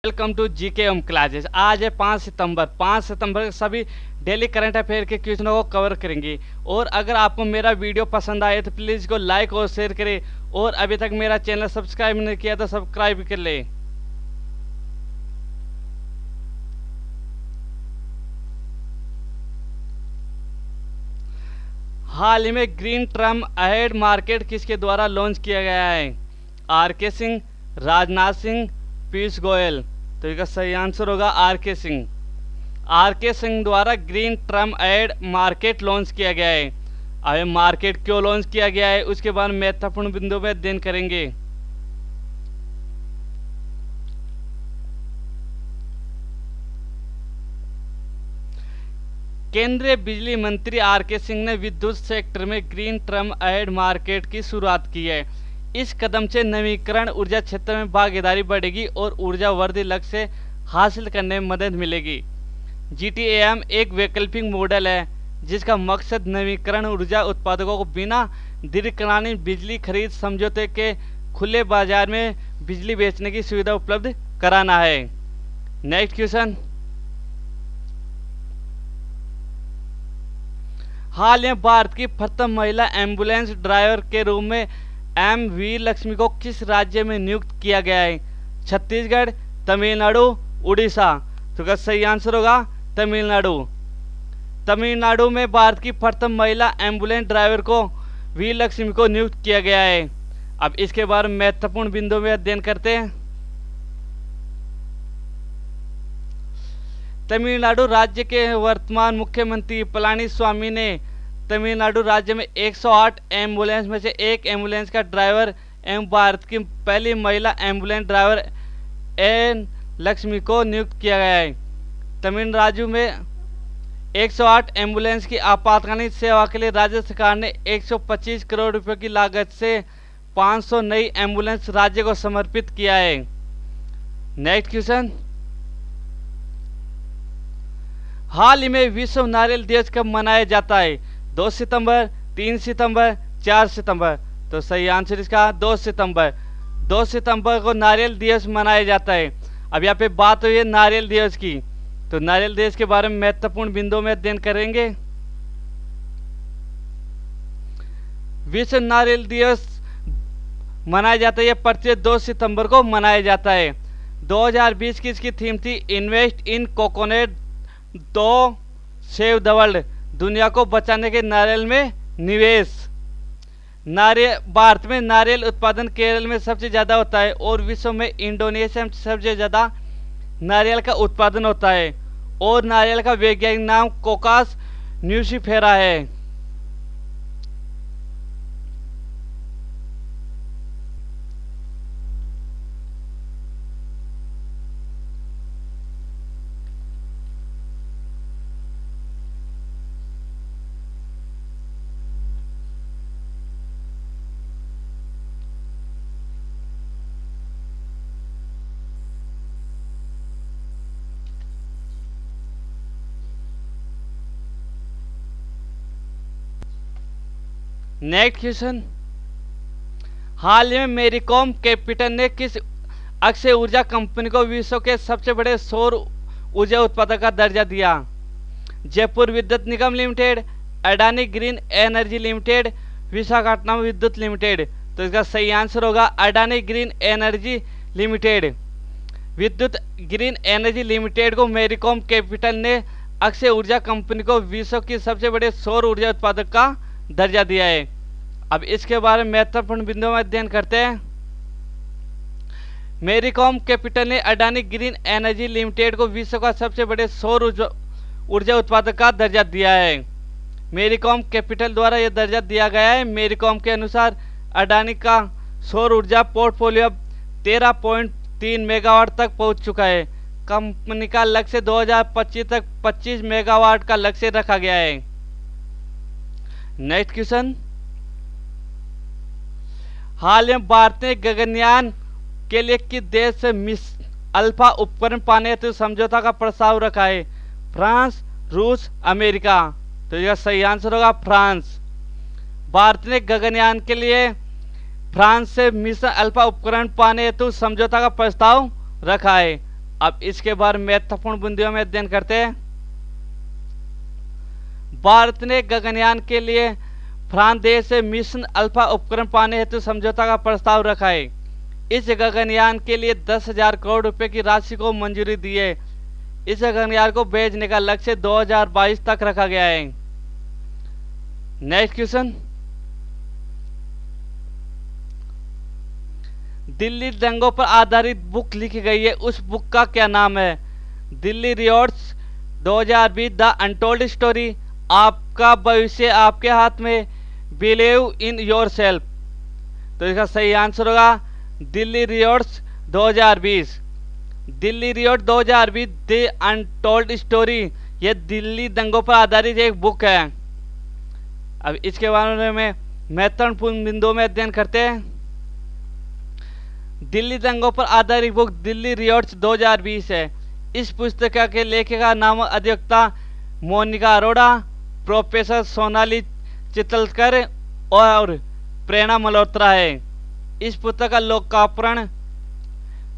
Welcome to GK Om classes. आज है 5 सितंबर। 5 सितंबर के सभी डेली करंट अफेयर के क्वेश्चनों को कवर करेंगे। और अगर आपको मेरा वीडियो पसंद आए तो प्लीज़ इसको लाइक और शेयर करें, और अभी तक मेरा चैनल सब्सक्राइब नहीं किया तो सब्सक्राइब कर ले। हाल ही में ग्रीन टर्म अहेड मार्केट किसके द्वारा लॉन्च किया गया है? आर.के. सिंह, राजनाथ सिंह, पीयूष गोयल। तो इसका सही आंसर होगा आर.के. सिंह। आर.के. सिंह द्वारा green term ahead market launch किया गया है। अब मार्केट क्यों लॉन्च किया गया है उसके बाद महत्वपूर्ण बिंदु में अध्ययन करेंगे। केंद्रीय बिजली मंत्री आर.के. सिंह ने विद्युत सेक्टर में ग्रीन टर्म एड मार्केट की शुरुआत की है। इस कदम से नवीकरण ऊर्जा क्षेत्र में भागीदारी बढ़ेगी और ऊर्जा वर्धित लक्ष्य हासिल करने में मदद मिलेगी। GTAM एक वैकल्पिक मॉडल है जिसका मकसद नवीकरण ऊर्जा उत्पादकों को बिना दीर्घकालीन बिजली खरीद समझौते के खुले बाजार में बिजली बेचने की सुविधा उपलब्ध कराना है। Next question. हाल में भारत की प्रथम महिला एम्बुलेंस ड्राइवर के रूप में M.V. लक्ष्मी को किस राज्य में नियुक्त किया गया है? छत्तीसगढ़, तमिलनाडु, उड़ीसा। तो इसका सही आंसर होगा तमिलनाडु। तमिलनाडु में भारत की प्रथम महिला एम्बुलेंस ड्राइवर को V. लक्ष्मी को नियुक्त किया गया है। अब इसके बारे में महत्वपूर्ण बिंदु में अध्ययन करते हैं। तमिलनाडु राज्य के वर्तमान मुख्यमंत्री पलानीस्वामी ने तमिलनाडु राज्य में 108 एम्बुलेंस में से एक एम्बुलेंस का ड्राइवर एवं भारत की पहली महिला एम्बुलेंस ड्राइवर एन लक्ष्मी को नियुक्त किया गया है। तमिलनाडु में 108 एम्बुलेंस की आपातकालीन सेवा के लिए राज्य सरकार ने 125 करोड़ रुपए की लागत से 500 नई एम्बुलेंस राज्य को समर्पित किया है। Next question. हाल ही में विश्व नारियल दिवस कब मनाया जाता है? 2 सितंबर, 3 सितंबर, 4 सितंबर। तो सही आंसर इसका 2 सितंबर। 2 सितंबर को नारियल दिवस मनाया जाता है। अब यहाँ पे बात हुई है नारियल दिवस की, तो नारियल दिवस के बारे में महत्वपूर्ण बिंदुओं में अध्ययन करेंगे। विश्व नारियल दिवस मनाया जाता है, यह प्रत्येक 2 सितंबर को मनाया जाता है। 2020 की इसकी थीम थी इन्वेस्ट इन कोकोनट तो सेव द वर्ल्ड, दुनिया को बचाने के नारियल में निवेश। नारियल भारत में नारियल उत्पादन केरल में सबसे ज़्यादा होता है और विश्व में इंडोनेशिया में सबसे ज़्यादा नारियल का उत्पादन होता है, और नारियल का वैज्ञानिक नाम कोकास न्यूसीफेरा है। Next question. हाल ही में मेरीकॉम कैपिटल ने किस अक्षय ऊर्जा कंपनी को विश्व के सबसे बड़े सौर ऊर्जा उत्पादक का दर्जा दिया? Jaipur Vidyut Nigam limited, Adani green energy limited, Visakhapatnam Vidyut limited. तो इसका सही आंसर होगा Adani green energy limited. Vidyut green energy limited को मेरीकॉम कैपिटल ने अक्षय ऊर्जा कंपनी को विश्व की सबसे बड़े सौर ऊर्जा उत्पादक का दर्जा दिया है। अब इसके बारे में महत्वपूर्ण बिंदुओं में अध्ययन करते हैं। मेरीकॉम कैपिटल ने अडानी ग्रीन एनर्जी लिमिटेड को विश्व का सबसे बड़े सौर ऊर्जा उत्पादक का दर्जा दिया है। मेरीकॉम कैपिटल द्वारा यह दर्जा दिया गया है। मेरीकॉम के अनुसार अडानी का सौर ऊर्जा पोर्टफोलियो 13.3 मेगावाट तक पहुंच चुका है। कंपनी का लक्ष्य 2025 तक 25 मेगावाट का लक्ष्य रखा गया है। Next question. हाल में भारत ने गगनयान के लिए किस देश से मिस अल्फा उपकरण पाने हेतु समझौता का प्रस्ताव रखा है? फ्रांस, रूस, अमेरिका। तो यह सही आंसर होगा फ्रांस। भारत ने गगनयान के लिए फ्रांस से मिशन अल्फा उपकरण पाने हेतु समझौता का प्रस्ताव रखा है। अब इसके बारे में महत्वपूर्ण बिंदुओं में अध्ययन करते हैं। भारत ने गगनयान के लिए फ्रांस देश से मिशन अल्फा उपकरण पाने हेतु समझौता का प्रस्ताव रखा है। इस गगनयान के लिए 10,000 करोड़ रुपए की राशि को मंजूरी दी है। इस गगनयान को भेजने का लक्ष्य 2022 तक रखा गया है। नेक्स्ट क्वेश्चन, दिल्ली दंगों पर आधारित बुक लिखी गई है, उस बुक का क्या नाम है? Delhi riots 2020 the untold story, आपका भविष्य आपके हाथ में, बिलीव इन योर सेल्फ। तो इसका सही आंसर होगा Delhi riots 2020। Delhi riot 2020 the untold story, यह दिल्ली दंगों पर आधारित एक बुक है। अब इसके बारे में महत्वपूर्ण बिंदुओं में अध्ययन करते हैं। दिल्ली दंगों पर आधारित बुक दिल्ली रियोट्स 2020 है। इस पुस्तिका के लेखक का नाम अधिवक्ता मोनिका अरोड़ा, प्रोफेसर सोनाली चितलकर और प्रेरणा मल्होत्रा है। इस पुस्तक का लोकार्पण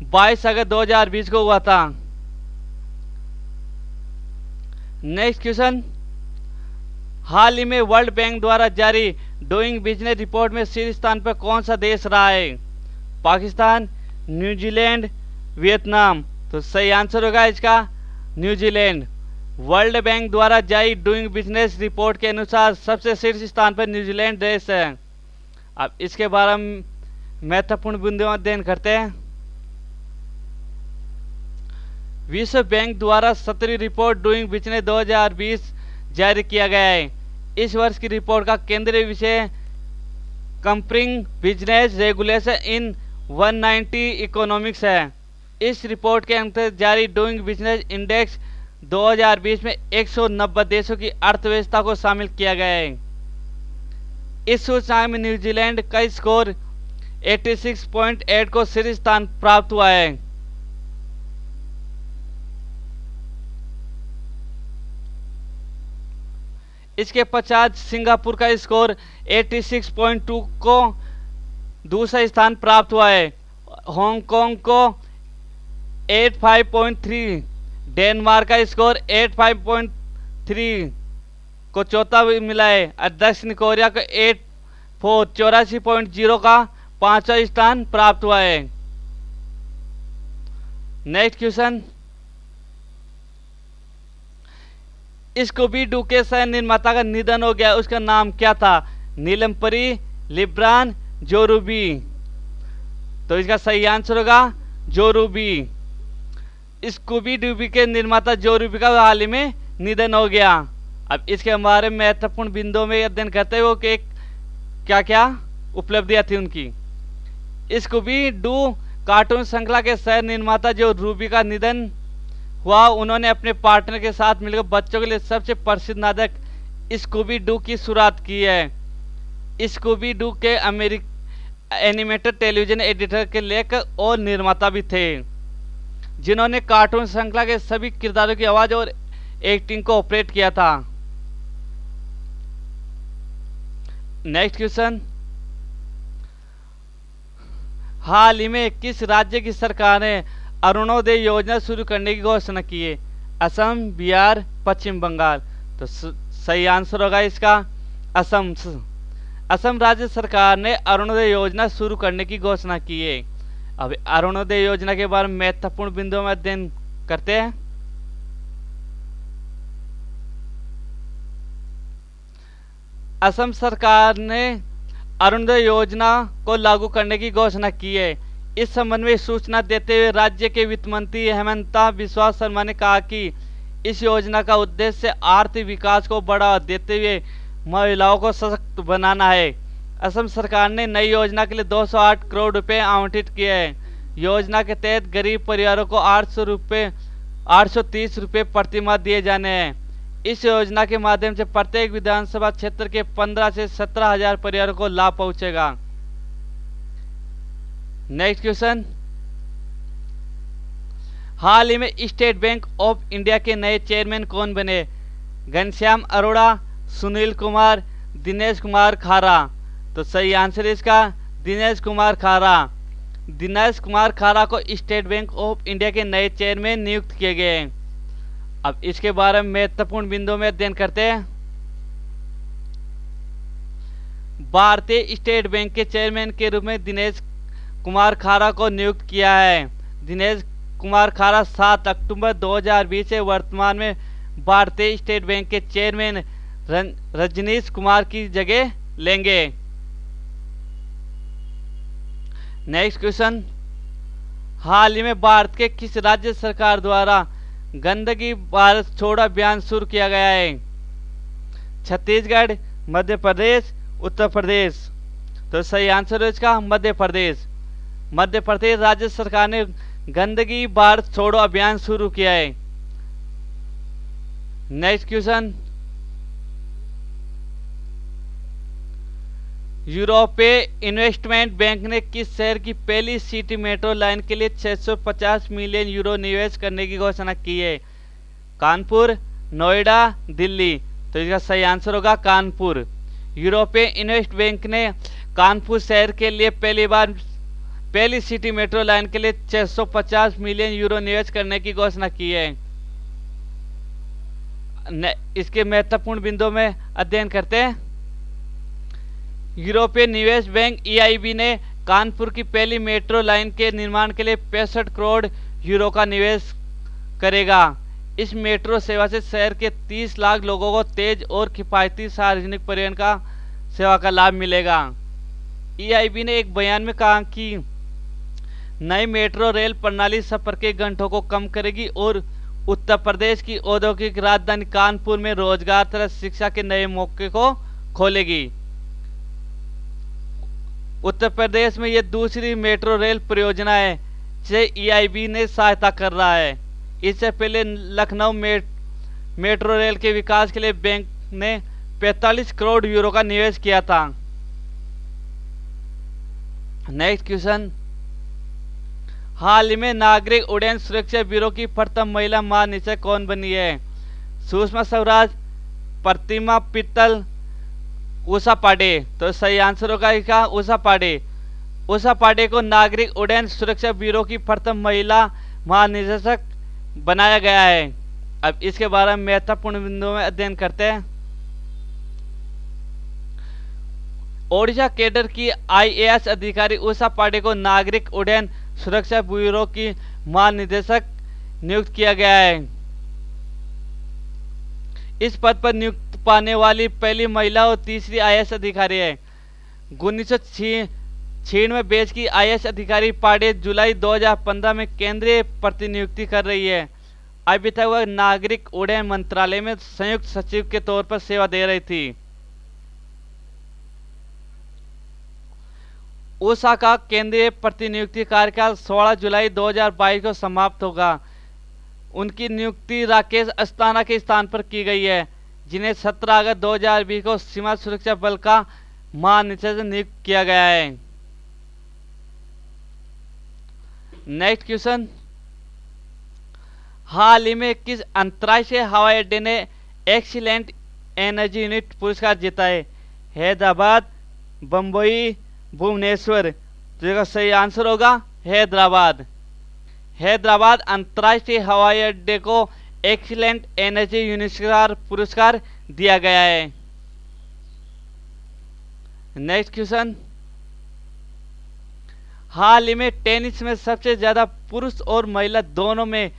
22 अगस्त 2020 को हुआ था। नेक्स्ट क्वेश्चन, हाल ही में वर्ल्ड बैंक द्वारा जारी डूइंग बिजनेस रिपोर्ट में शीर्ष स्थान पर कौन सा देश रहा है? Pakistan, New Zealand, Vietnam. तो सही आंसर होगा इसका न्यूजीलैंड। वर्ल्ड बैंक द्वारा जारी डूइंग बिजनेस रिपोर्ट के अनुसार सबसे शीर्ष स्थान पर न्यूजीलैंड देश है। अब इसके बारे में महत्वपूर्ण बिंदुओं अध्ययन करते हैं। विश्व बैंक द्वारा 17वीं रिपोर्ट डूइंग बिजनेस 2020 जारी किया गया है। इस वर्ष की रिपोर्ट का केंद्रीय विषय comparing business regulation in 190 economics है। इस रिपोर्ट के अंतर्गत जारी डूइंग बिजनेस इंडेक्स 2020 में 190 देशों की अर्थव्यवस्था को शामिल किया गया है। इस सूचना में न्यूजीलैंड का स्कोर 86.8 को शीर्ष स्थान प्राप्त हुआ है। इसके पश्चात सिंगापुर का स्कोर 86.2 को दूसरा स्थान प्राप्त हुआ है। हांगकांग को 85.3, डेनमार्क का स्कोर 85.3 को चौथा मिला है और दक्षिण कोरिया को 84.0 का पांचवा स्थान प्राप्त हुआ है। नेक्स्ट क्वेश्चन, स्कूबी डू के सह निर्माता का निधन हो गया, उसका नाम क्या था? नीलम परी, लिब्रान, जोरूबी। तो इसका सही आंसर होगा जोरूबी। स्कूबी डूबी के निर्माता जोरूबी का हाल ही में निधन हो गया। अब इसके बारे में महत्वपूर्ण बिंदुओं में अध्ययन करते हुए कि क्या क्या उपलब्धियां थी उनकी। स्कूबी डू कार्टून श्रृंखला के सह निर्माता जो रूबी का निधन हुआ, उन्होंने अपने पार्टनर के साथ मिलकर बच्चों के लिए सबसे प्रसिद्ध नाटक स्कूबी डू की शुरुआत की है। स्कूबी डू के एनिमेटेड टेलीविजन एडिटर के लेखक और निर्माता भी थे, जिन्होंने कार्टून श्रृंखला के सभी किरदारों की आवाज और एक्टिंग को ऑपरेट किया था। नेक्स्ट क्वेश्चन, हाल ही में किस राज्य की सरकार ने अरुणोदय योजना शुरू करने की घोषणा की है? असम, बिहार, पश्चिम बंगाल। तो सही आंसर होगा इसका असम। असम राज्य सरकार ने अरुणोदय योजना शुरू करने की घोषणा की है। अब अरुणोदय योजना के बारे में महत्वपूर्ण बिंदुओं में अध्ययन करते हैं। असम सरकार ने अरुणोदय योजना को लागू करने की घोषणा की है। इस संबंध में सूचना देते हुए राज्य के वित्त मंत्री हेमंता बिस्वा शर्मा ने कहा कि इस योजना का उद्देश्य आर्थिक विकास को बढ़ावा देते हुए महिलाओं को सशक्त बनाना है। असम सरकार ने नई योजना के लिए 208 करोड़ रुपए आवंटित किए हैं। योजना के तहत गरीब परिवारों को 830 रुपये प्रति माह दिए जाने हैं। इस योजना के माध्यम से प्रत्येक विधानसभा क्षेत्र के 15 से 17 हजार परिवारों को लाभ पहुंचेगा। नेक्स्ट क्वेश्चन, हाल ही में स्टेट बैंक ऑफ इंडिया के नए चेयरमैन कौन बने? घनश्याम अरोड़ा, सुनील कुमार, दिनेश कुमार खारा। तो सही आंसर इसका दिनेश कुमार खारा। दिनेश कुमार खारा को स्टेट बैंक ऑफ इंडिया के नए चेयरमैन नियुक्त किए गए हैं। अब इसके बारे में महत्वपूर्ण बिंदुओं में अध्ययन करते हैं। भारतीय स्टेट बैंक के चेयरमैन के रूप में दिनेश कुमार खारा को नियुक्त किया है। दिनेश कुमार खारा 7 अक्टूबर 2020 से वर्तमान में भारतीय स्टेट बैंक के चेयरमैन रजनीश कुमार की जगह लेंगे। नेक्स्ट क्वेश्चन, हाल ही में भारत के किस राज्य सरकार द्वारा गंदगी भारत छोड़ो अभियान शुरू किया गया है? छत्तीसगढ़, मध्य प्रदेश, उत्तर प्रदेश। तो सही आंसर है इसका मध्य प्रदेश। मध्य प्रदेश राज्य सरकार ने गंदगी भारत छोड़ो अभियान शुरू किया है। नेक्स्ट क्वेश्चन, यूरोपीय इन्वेस्टमेंट बैंक ने किस शहर की पहली सिटी मेट्रो लाइन के लिए 650 मिलियन यूरो निवेश करने की घोषणा की है? कानपुर, नोएडा, दिल्ली। तो इसका सही आंसर होगा कानपुर। यूरोपीय इन्वेस्ट बैंक ने कानपुर शहर के लिए पहली सिटी मेट्रो लाइन के लिए 650 मिलियन यूरो निवेश करने की घोषणा की है। इसके महत्वपूर्ण बिंदुओं में अध्ययन करते हैं। यूरोपीय निवेश बैंक EIB ने कानपुर की पहली मेट्रो लाइन के निर्माण के लिए 65 करोड़ यूरो का निवेश करेगा। इस मेट्रो सेवा से शहर के 30 लाख लोगों को तेज और किफायती सार्वजनिक परिवहन का सेवा का लाभ मिलेगा। EIB ने एक बयान में कहा कि नई मेट्रो रेल प्रणाली सफर के घंटों को कम करेगी और उत्तर प्रदेश की औद्योगिक राजधानी कानपुर में रोजगार तथा शिक्षा के नए मौके को खोलेगी। उत्तर प्रदेश में यह दूसरी मेट्रो रेल परियोजना है जिसे EIB ने सहायता कर रहा है। इससे पहले लखनऊ मेट्रो रेल के विकास के लिए बैंक ने 45 करोड़ यूरो का निवेश किया था। नेक्स्ट क्वेश्चन, हाल ही में नागरिक उड्डयन सुरक्षा ब्यूरो की प्रथम महिला महानिदेशक कौन बनी है? सुषमा स्वराज, प्रतिमा पित्तल, उषा पांडे। तो सही आंसर होगा इसका उषा पांडे। उषा पांडे को नागरिक उड्डयन सुरक्षा ब्यूरो की प्रथम महिला महानिदेशक बनाया गया है। अब इसके बारे में महत्वपूर्ण बिंदुओं में अध्ययन करते हैं। ओडिशा कैडर की IAS अधिकारी उषा पांडे को नागरिक उड्डयन सुरक्षा ब्यूरो की महानिदेशक नियुक्त किया गया है। इस पद पर नियुक्त पाने वाली पहली महिला और तीसरी IAS अधिकारी है। 1996 में बैच की IAS अधिकारी पांडे जुलाई 2015 में केंद्रीय प्रतिनियुक्ति कर रही है। अभी तक वह नागरिक उड्डयन मंत्रालय में संयुक्त सचिव के तौर पर सेवा दे रही थी। उषा का केंद्रीय प्रतिनियुक्ति कार्यकाल 16 जुलाई 2022 को समाप्त होगा। उनकी नियुक्ति राकेश अस्थाना के स्थान पर की गई है, जिन्हें 17 अगस्त 2020 को सीमा सुरक्षा बल का महानिदेशक नियुक्त किया गया है। नेक्स्ट क्वेश्चन, हाल ही में किस अंतर्राष्ट्रीय हवाई अड्डे ने एक्सीलेंट एनर्जी यूनिट पुरस्कार जीता है? हैदराबाद, बम्बई, भुवनेश्वर। तो इसका सही आंसर होगा हैदराबाद। हैदराबाद अंतर्राष्ट्रीय हवाई अड्डे को एक्सीलेंट एनर्जी यूनिट पुरस्कार दिया गया है। नेक्स्ट क्वेश्चन, हाल ही में टेनिस में सबसे ज्यादा पुरुष और महिला दोनों में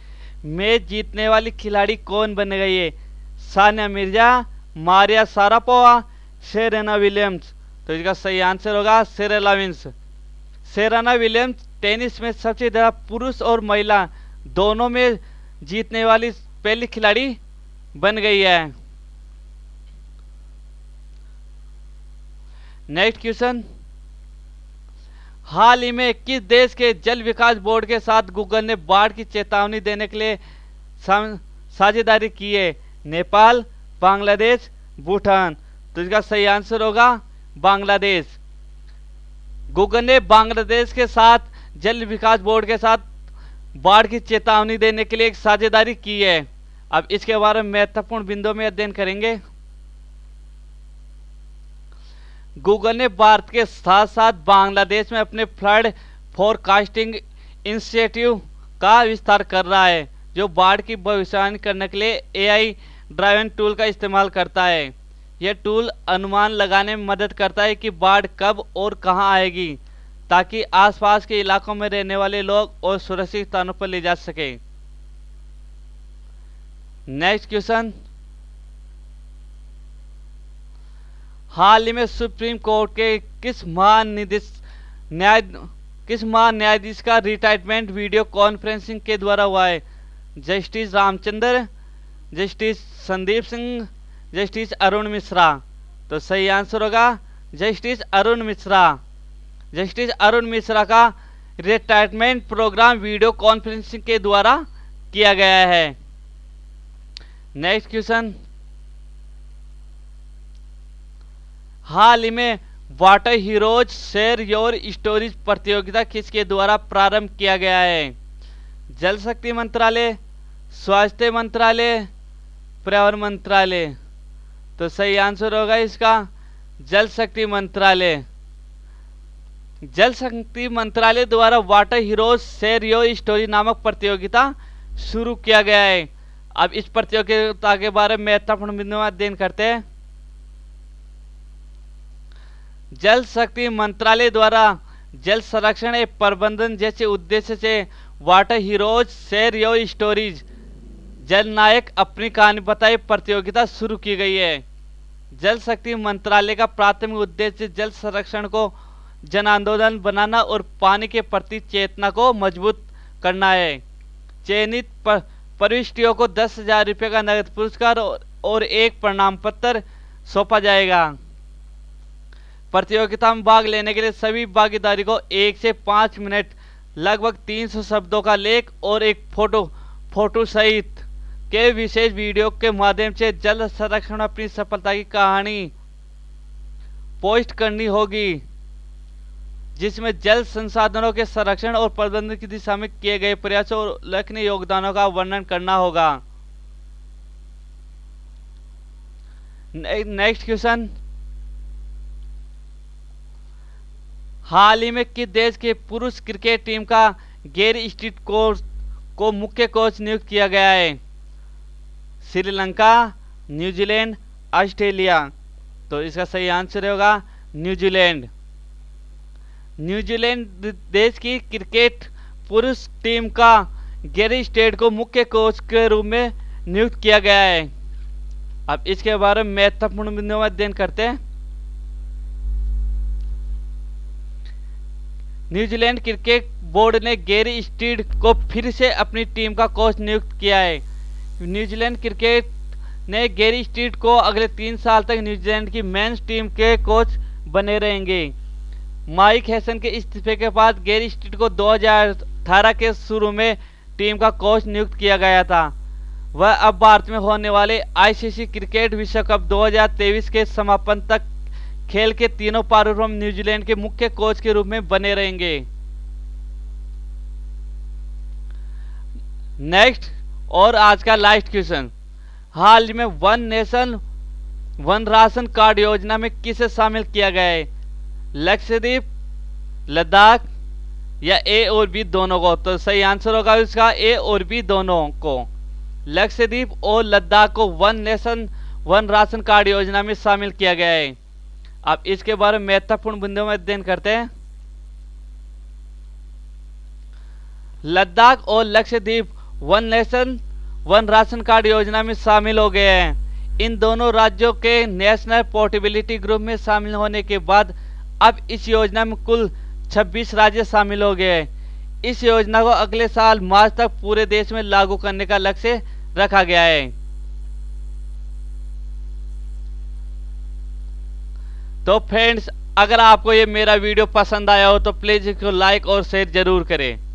मैच जीतने वाली खिलाड़ी कौन बन गई है? Sania Mirza, Maria Sharapova, Serena Williams. तो इसका सही आंसर होगा Serena Williams. Serena Williams tennis में सबसे ज्यादा पुरुष और महिला दोनों में जीतने वाली पहली खिलाड़ी बन गई है। नेक्स्ट क्वेश्चन, हाल ही में किस देश के जल विकास बोर्ड के साथ गूगल ने बाढ़ की चेतावनी देने के लिए साझेदारी की है? नेपाल, बांग्लादेश, भूटान। तो इसका सही आंसर होगा बांग्लादेश। गूगल ने बांग्लादेश के साथ जल विकास बोर्ड के साथ बाढ़ की चेतावनी देने के लिए एक साझेदारी की है। अब इसके बारे में महत्वपूर्ण बिंदुओं में अध्ययन करेंगे। गूगल ने भारत के साथ साथ बांग्लादेश में अपने फ्लड फोरकास्टिंग इनिशिएटिव का विस्तार कर रहा है, जो बाढ़ की भविष्यवाणी करने के लिए एआई ड्राइवन टूल का इस्तेमाल करता है। यह टूल अनुमान लगाने में मदद करता है कि बाढ़ कब और कहां आएगी, ताकि आसपास के इलाकों में रहने वाले लोग और सुरक्षित स्थानों पर ले जा सके। नेक्स्ट क्वेश्चन, हाल ही में सुप्रीम कोर्ट के किस महान्यायाधीश का रिटायरमेंट वीडियो कॉन्फ्रेंसिंग के द्वारा हुआ है? Justice Ramchandra, justice Sandeep Singh, justice Arun Mishra. तो सही आंसर होगा जस्टिस अरुण मिश्रा। जस्टिस अरुण मिश्रा का रिटायरमेंट प्रोग्राम वीडियो कॉन्फ्रेंसिंग के द्वारा किया गया है। नेक्स्ट क्वेश्चन, हाल ही में water heroes share your stories प्रतियोगिता किसके द्वारा प्रारंभ किया गया है? जल शक्ति मंत्रालय, स्वास्थ्य मंत्रालय, पर्यावरण मंत्रालय। तो सही आंसर होगा इसका जल शक्ति मंत्रालय। जल शक्ति मंत्रालय द्वारा water heroes share your story नामक प्रतियोगिता शुरू किया गया है। अब इस प्रतियोगिता के बारे में महत्वपूर्ण बिंदुओं अध्ययन करते हैं। जल शक्ति मंत्रालय द्वारा जल संरक्षण एवं प्रबंधन जैसे उद्देश्य से water heroes share your stories जल नायक अपनी कहानी बताए प्रतियोगिता शुरू की गई है। जल शक्ति मंत्रालय का प्राथमिक उद्देश्य जल संरक्षण को जन आंदोलन बनाना और पानी के प्रति चेतना को मजबूत करना है। चयनित प्रविष्टियों को 10,000 रुपये का नगद पुरस्कार और एक प्रमाण पत्र सौंपा जाएगा। प्रतियोगिता में भाग लेने के लिए सभी भागीदारी को 1 से 5 मिनट लगभग 300 शब्दों का लेख और एक फोटो सहित के विशेष वीडियो के माध्यम से जल संरक्षण में अपनी सफलता की कहानी पोस्ट करनी होगी, जिसमें जल संसाधनों के संरक्षण और प्रबंधन की दिशा में किए गए प्रयासों और उल्लेखनीय योगदानों का वर्णन करना होगा। नेक्स्ट क्वेश्चन, हाल ही में किस देश के पुरुष क्रिकेट टीम का गैरी स्ट्रीट को मुख्य कोच नियुक्त किया गया है? Sri Lanka, New Zealand, Australia. तो इसका सही आंसर होगा न्यूजीलैंड। न्यूजीलैंड देश की क्रिकेट पुरुष टीम का गैरी स्ट्रेट को मुख्य कोच के रूप में नियुक्त किया गया है। अब इसके बारे में महत्वपूर्ण बिंदुओं में अध्ययन करते हैं। न्यूजीलैंड क्रिकेट बोर्ड ने गैरी स्ट्रीट को फिर से अपनी टीम का कोच नियुक्त किया है। न्यूजीलैंड क्रिकेट ने गैरी स्ट्रीट को अगले 3 साल तक न्यूजीलैंड की मेंस टीम के कोच बने रहेंगे। माइक हैसन के इस्तीफे के बाद गैरी स्ट्रीट को 2018 के शुरू में टीम का कोच नियुक्त किया गया था। वह अब भारत में होने वाले आईसीसी क्रिकेट विश्व कप 2023 के समापन तक खेल के तीनों प्रारूपों में न्यूजीलैंड के मुख्य कोच के रूप में बने रहेंगे। नेक्स्ट और आज का लास्ट क्वेश्चन, हाल ही में one nation one ration card योजना में किसे शामिल किया गया है? लक्षद्वीप, लद्दाख या ए और बी दोनों को? तो सही आंसर होगा इसका ए और बी दोनों को। लक्षद्वीप और लद्दाख को one nation one ration card योजना में शामिल किया गया है। अब इसके बारे में महत्वपूर्ण बिंदुओं में अध्ययन करते हैं। लद्दाख और Lakshadweep one nation one ration card योजना में शामिल हो गए हैं। इन दोनों राज्यों के नेशनल पोर्टेबिलिटी ग्रुप में शामिल होने के बाद अब इस योजना में कुल 26 राज्य शामिल हो गए हैं। इस योजना को अगले साल मार्च तक पूरे देश में लागू करने का लक्ष्य रखा गया है। तो फ्रेंड्स, अगर आपको ये मेरा वीडियो पसंद आया हो तो प्लीज इसको लाइक और शेयर जरूर करें।